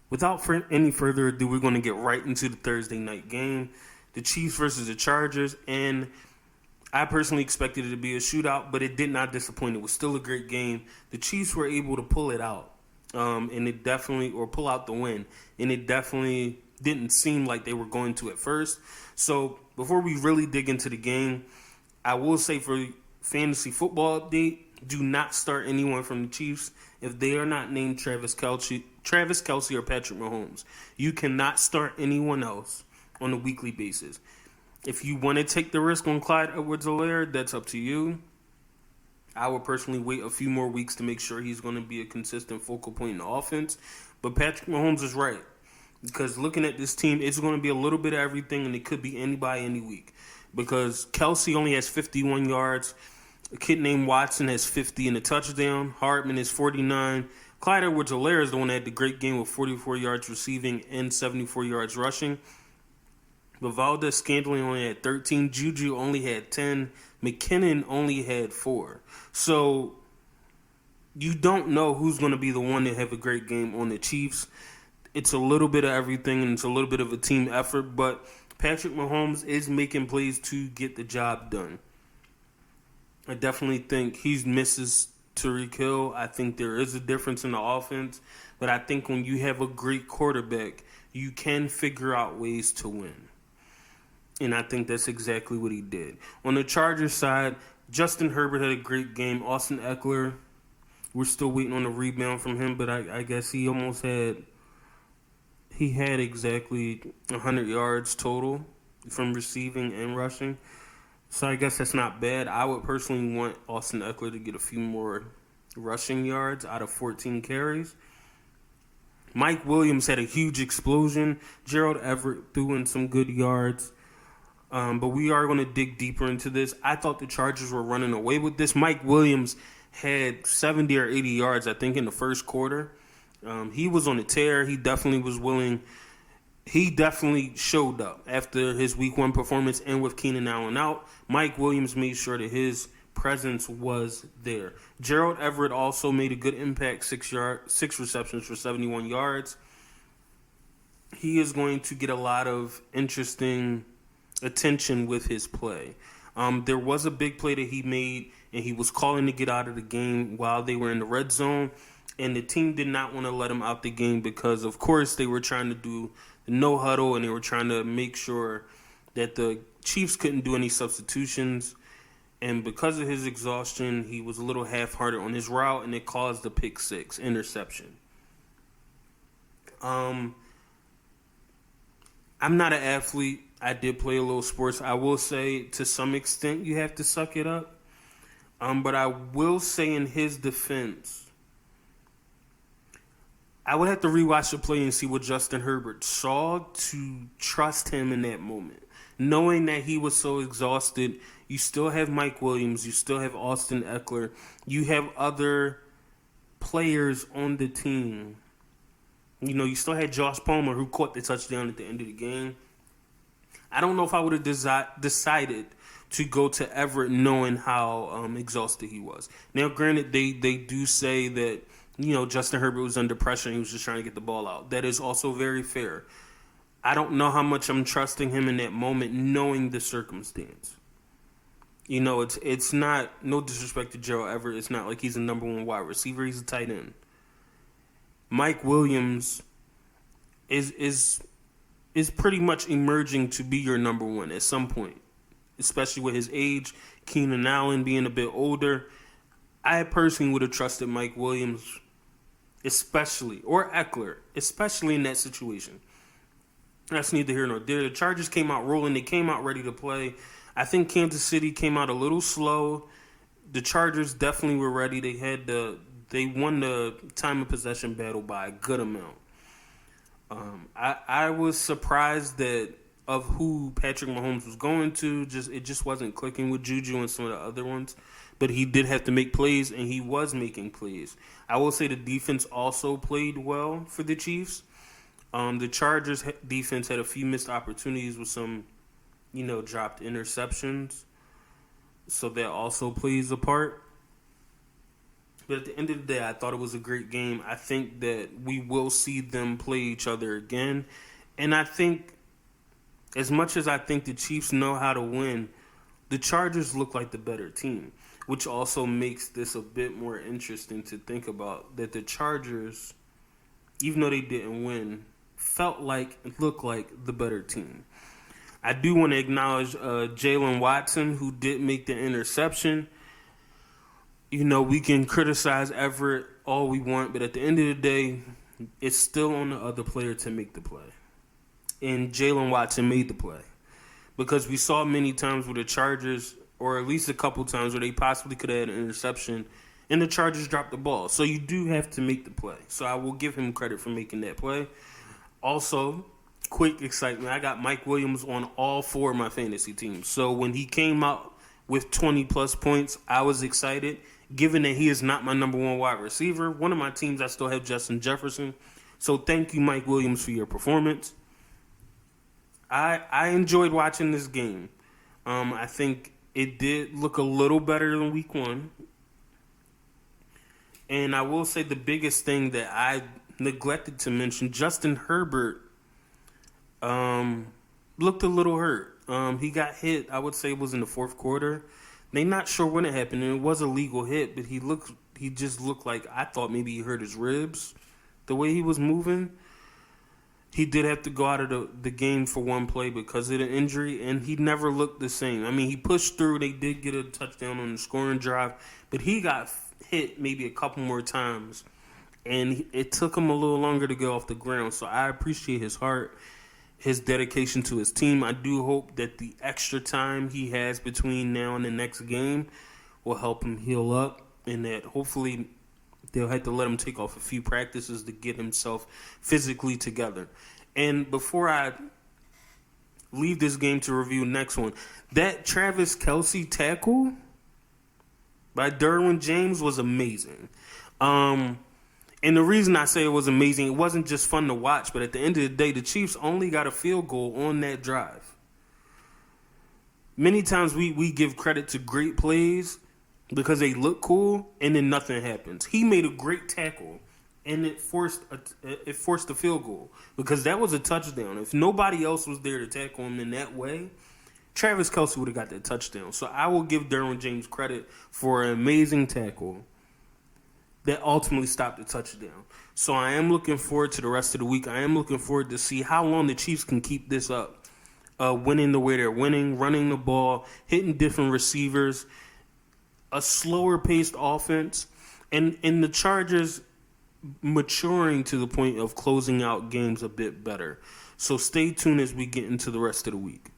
Without any further ado, we're going to get right into the Thursday night game. The Chiefs versus the Chargers, and I personally expected it to be a shootout, but it did not disappoint. It was still a great game. The Chiefs were able to pull it out, or pull out the win, and it definitely didn't seem like they were going to at first. So before we really dig into the game, I will say for fantasy football update, do not start anyone from the Chiefs if they are not named Travis Kelce or Patrick Mahomes. You cannot start anyone else on a weekly basis. If you want to take the risk on Clyde Edwards-Helaire, that's up to you. I would personally wait a few more weeks to make sure he's going to be a consistent focal point in the offense. But Patrick Mahomes is right. Because looking at this team, it's going to be a little bit of everything, and it could be anybody any week. Because Kelce only has 51 yards. A kid named Watson has 50 and a touchdown. Hardman is 49. Clyde Edwards-Helaire is the one that had the great game with 44 yards receiving and 74 yards rushing. But Valdez-Scantling only had 13. Juju only had 10. McKinnon only had 4. So you don't know who's going to be the one to have a great game on the Chiefs. It's a little bit of everything, and it's a little bit of a team effort. But Patrick Mahomes is making plays to get the job done. I definitely think he misses Tyreek Hill. I think there is a difference in the offense. But I think when you have a great quarterback, you can figure out ways to win. And I think that's exactly what he did. On the Chargers side, Justin Herbert had a great game. Austin Eckler, we're still waiting on a rebound from him, but I guess he had exactly 100 yards total from receiving and rushing. So I guess that's not bad. I would personally want Austin Eckler to get a few more rushing yards out of 14 carries. Mike Williams had a huge explosion. Gerald Everett threw in some good yards. But we are going to dig deeper into this. I thought the Chargers were running away with this. Mike Williams had 70 or 80 yards, I think, in the first quarter. He was on a tear. He definitely was willing. He definitely showed up after his week 1 performance, and with Keenan Allen out, Mike Williams made sure that his presence was there. Gerald Everett also made a good impact, 6 receptions for 71 yards. He is going to get a lot of interesting attention with his play. There was a big play that he made, and he was calling to get out of the game while they were in the red zone, and the team did not want to let him out the game because, of course, they were trying to do the no huddle, and they were trying to make sure that the Chiefs couldn't do any substitutions. And because of his exhaustion, he was a little half-hearted on his route, and it caused the pick 6 interception. I'm not an athlete. I did play a little sports. I will say, to some extent, you have to suck it up. But I will say in his defense, I would have to rewatch the play and see what Justin Herbert saw to trust him in that moment. Knowing that he was so exhausted, you still have Mike Williams, you still have Austin Eckler, you have other players on the team. You know, you still had Josh Palmer, who caught the touchdown at the end of the game. I don't know if I would have decided to go to Everett knowing how exhausted he was. Now, granted, they do say that, you know, Justin Herbert was under pressure and he was just trying to get the ball out. That is also very fair. I don't know how much I'm trusting him in that moment, knowing the circumstance. You know, it's not, no disrespect to Gerald Everett, it's not like he's a number 1 wide receiver. He's a tight end. Mike Williams is pretty much emerging to be your number 1 at some point, especially with his age, Keenan Allen being a bit older. I personally would have trusted Mike Williams, especially, or Eckler, especially in that situation. That's neither here nor there. The Chargers came out rolling. They came out ready to play. I think Kansas City came out a little slow. The Chargers definitely were ready. They won the time of possession battle by a good amount. I was surprised of who Patrick Mahomes was going to. It just wasn't clicking with Juju and some of the other ones. But he did have to make plays, and he was making plays. I will say the defense also played well for the Chiefs. The Chargers defense had a few missed opportunities with some, dropped interceptions. So that also plays a part. But at the end of the day, I thought it was a great game. I think that we will see them play each other again. And I think, as much as I think the Chiefs know how to win, the Chargers look like the better team, which also makes this a bit more interesting to think about. That the Chargers, even though they didn't win, looked like the better team. I do want to acknowledge Jaylen Watson, who did make the interception. You know, we can criticize Everett all we want, but at the end of the day, it's still on the other player to make the play. And Jaylen Watson made the play. Because we saw many times where the Chargers, or at least a couple times where they possibly could have had an interception, and the Chargers dropped the ball. So you do have to make the play. So I will give him credit for making that play. Also, quick excitement. I got Mike Williams on all 4 of my fantasy teams. So when he came out with 20-plus points, I was excited. Given that he is not my number 1 wide receiver, one of my teams I still have Justin Jefferson. So thank you, Mike Williams, for your performance. I enjoyed watching this game. I think it did look a little better than week 1. And I will say the biggest thing that I neglected to mention, Justin Herbert looked a little hurt. He got hit, I would say it was in the 4th quarter. They're not sure when it happened, and it was a legal hit, but he just looked like, I thought maybe he hurt his ribs the way he was moving. He did have to go out of the game for one play because of the injury, and he never looked the same. I mean, he pushed through. They did get a touchdown on the scoring drive, but he got hit maybe a couple more times, and it took him a little longer to get off the ground. So I appreciate his heart, his dedication to his team. I do hope that the extra time he has between now and the next game will help him heal up, and that hopefully they'll have to let him take off a few practices to get himself physically together. And before I leave this game to review the next one, that Travis Kelce tackle by Derwin James was amazing. And the reason I say it was amazing, it wasn't just fun to watch, but at the end of the day, the Chiefs only got a field goal on that drive. Many times we give credit to great plays because they look cool, and then nothing happens. He made a great tackle, and it forced a field goal because that was a touchdown. If nobody else was there to tackle him in that way, Travis Kelce would have got that touchdown. So I will give Derwin James credit for an amazing tackle that ultimately stopped the touchdown. So I am looking forward to the rest of the week. I am looking forward to see how long the Chiefs can keep this up, winning the way they're winning, running the ball, hitting different receivers, a slower-paced offense, and the Chargers maturing to the point of closing out games a bit better. So stay tuned as we get into the rest of the week.